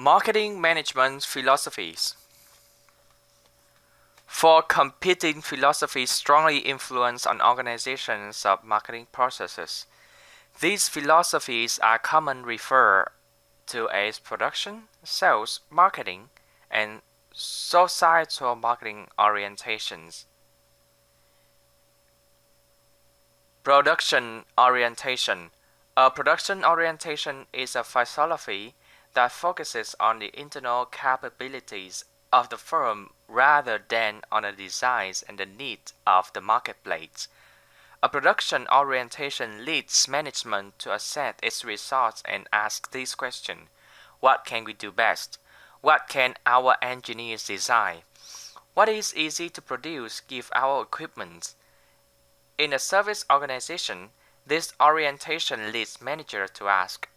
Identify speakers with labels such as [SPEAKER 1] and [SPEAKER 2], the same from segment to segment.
[SPEAKER 1] Marketing management philosophies. Four competing philosophies strongly influence on organizations of marketing processes. These philosophies are commonly referred to as production, sales, marketing, and societal marketing orientations. Production orientation. A production orientation is a philosophy that focuses on the internal capabilities of the firm rather than on the designs and the needs of the marketplace. A production orientation leads management to assess its results and ask this question: what can we do best? What can our engineers design? What is easy to produce given our equipment? In a service organization, this orientation leads managers to ask,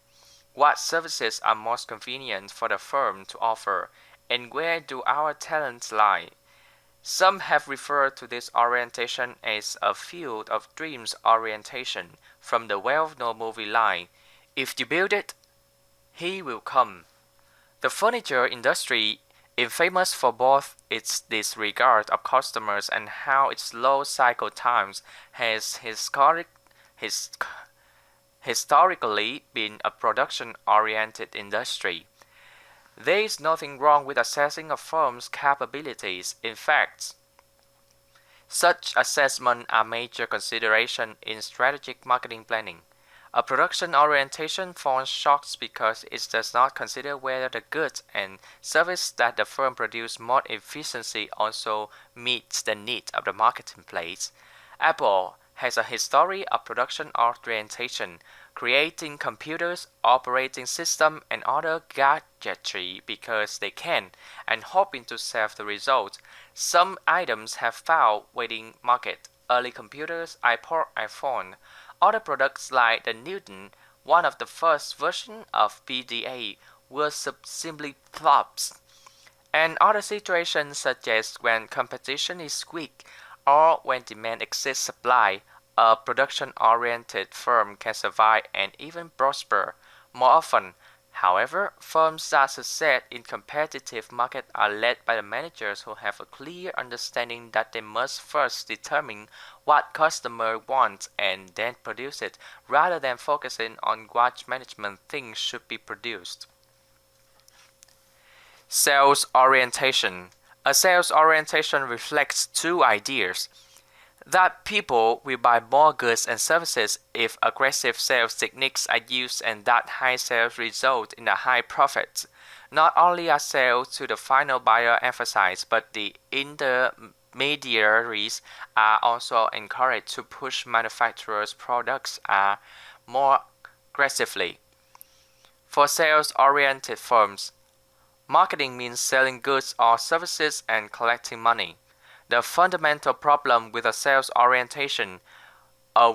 [SPEAKER 1] what services are most convenient for the firm to offer, and where do our talents lie? Some have referred to this orientation as a field of dreams orientation from the well-known movie line, "If you build it, he will come." The furniture industry is famous for both its disregard of customers and how its low cycle times has historically been a production-oriented industry. There is nothing wrong with assessing a firm's capabilities. In fact, such assessments are major consideration in strategic marketing planning. A production orientation falls short because it does not consider whether the goods and service that the firm produces more efficiently also meets the needs of the marketplace. Apple has a history of production orientation, creating computers, operating systems, and other gadgetry because they can, and hoping to sell the result. Some items have found waiting market: early computers, iPod, iPhone. Other products like the Newton, one of the first versions of PDA, were simply flops. And other situations such as when competition is weak or when demand exceeds supply, a production-oriented firm can survive and even prosper. More often, however, firms that succeed in competitive markets are led by the managers who have a clear understanding that they must first determine what customer wants and then produce it, rather than focusing on what management thinks should be produced. Sales orientation. A sales orientation reflects two ideas: that people will buy more goods and services if aggressive sales techniques are used, and that high sales result in a high profit. Not only are sales to the final buyer emphasized, but the intermediaries are also encouraged to push manufacturers' products more aggressively. For sales-oriented firms, marketing means selling goods or services and collecting money. The fundamental problem with a sales orientation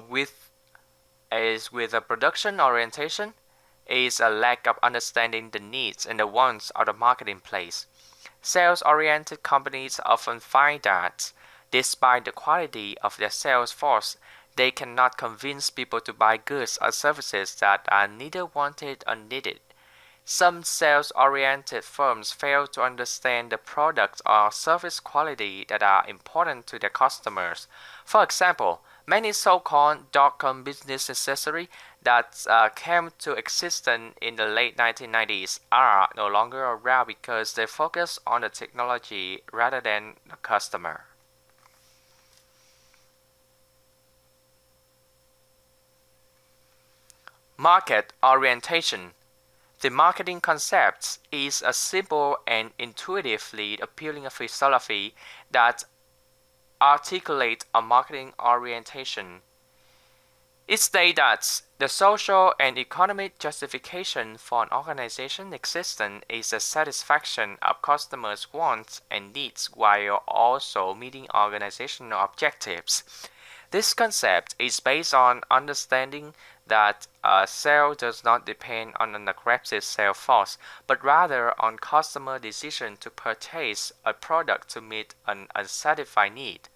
[SPEAKER 1] with a production orientation is a lack of understanding the needs and the wants of the marketplace. Sales-oriented companies often find that, despite the quality of their sales force, they cannot convince people to buy goods or services that are neither wanted or needed. Some sales-oriented firms fail to understand the product or service quality that are important to their customers. For example, many so-called dot-com business accessories that came to existence in the late 1990s are no longer around because they focus on the technology rather than the customer. Market orientation. The marketing concept is a simple and intuitively appealing philosophy that articulates a marketing orientation. It states that the social and economic justification for an organization's existence is the satisfaction of customers' wants and needs while also meeting organizational objectives. This concept is based on understanding that a sale does not depend on an aggressive sales force, but rather on customer decision to purchase a product to meet an unsatisfied need.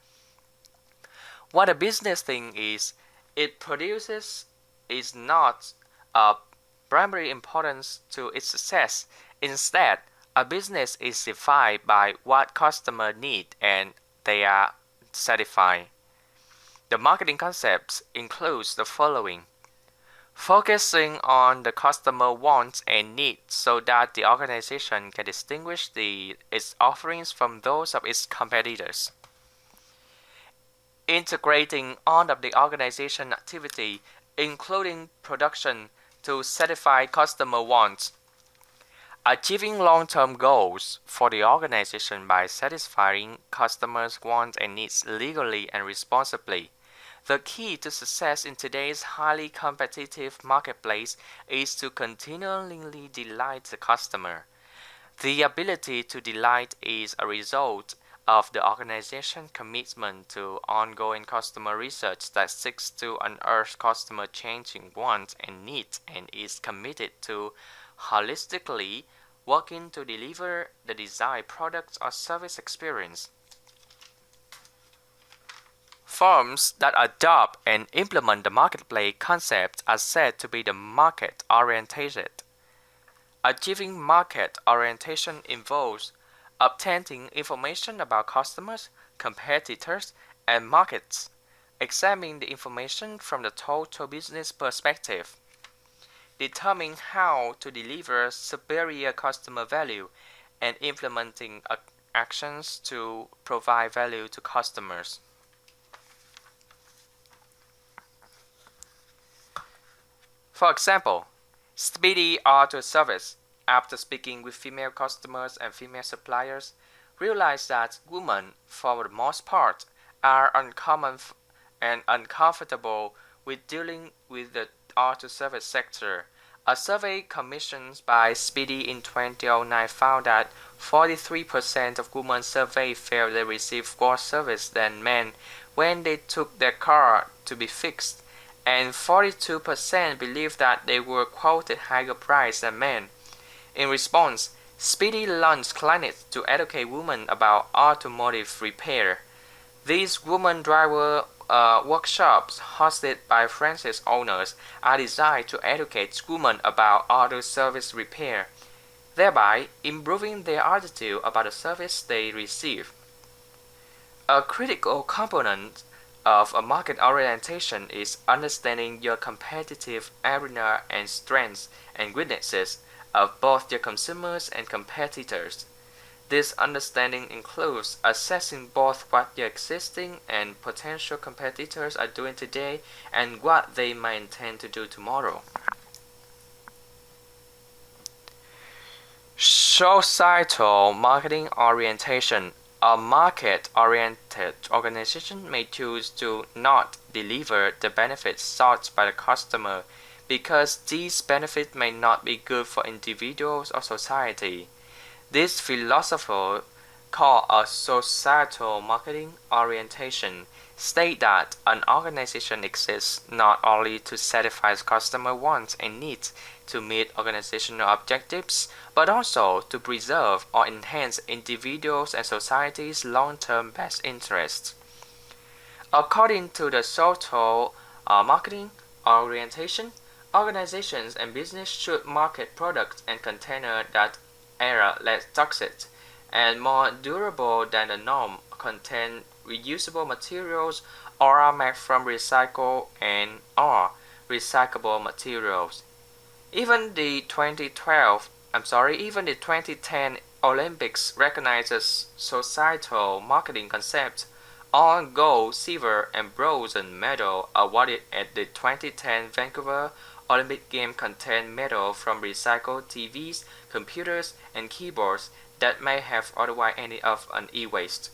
[SPEAKER 1] What a business thing is, it produces is not of primary importance to its success. Instead, a business is defined by what customers need and they are satisfied. The marketing concepts includes the following: focusing on the customer wants and needs so that the organization can distinguish its offerings from those of its competitors. Integrating all of the organization activity, including production, to satisfy customer wants. Achieving long-term goals for the organization by satisfying customers' wants and needs legally and responsibly. The key to success in today's highly competitive marketplace is to continually delight the customer. The ability to delight is a result of the organization's commitment to ongoing customer research that seeks to unearth customer changing wants and needs and is committed to holistically working to deliver the desired product or service experience. Firms that adopt and implement the marketplace concept are said to be the market-oriented. Achieving market orientation involves obtaining information about customers, competitors, and markets, examining the information from the total business perspective, determining how to deliver superior customer value, and implementing actions to provide value to customers. For example, Speedy Auto Service, after speaking with female customers and female suppliers, realized that women, for the most part, are uncommon and uncomfortable with dealing with the auto service sector. A survey commissioned by Speedy in 2009 found that 43% of women surveyed felt they received worse service than men when they took their car to be fixed, and 42% believed that they were quoted higher price than men. In response, Speedy launched clinics to educate women about automotive repair. These woman driver workshops, hosted by franchise owners, are designed to educate women about auto service repair, thereby improving their attitude about the service they receive. A critical component of a market orientation is understanding your competitive arena and strengths and weaknesses of both your consumers and competitors. This understanding includes assessing both what your existing and potential competitors are doing today and what they might intend to do tomorrow. Societal marketing orientation. A market-oriented organization may choose to not deliver the benefits sought by the customer because these benefits may not be good for individuals or society. This philosophy, called a societal marketing orientation, states that an organization exists not only to satisfy customer wants and needs to meet organizational objectives, but also to preserve or enhance individuals and society's long-term best interests. According to the social marketing orientation, organizations and business should market products and containers that are less toxic and more durable than the norm, contain reusable materials, or are made from recycled and or recyclable materials. Even the 2010 Olympics recognizes societal marketing concepts. All gold, silver, and bronze medals awarded at the 2010 Vancouver Olympic Games contain metal from recycled TVs, computers, and keyboards that may have otherwise ended up on e-waste.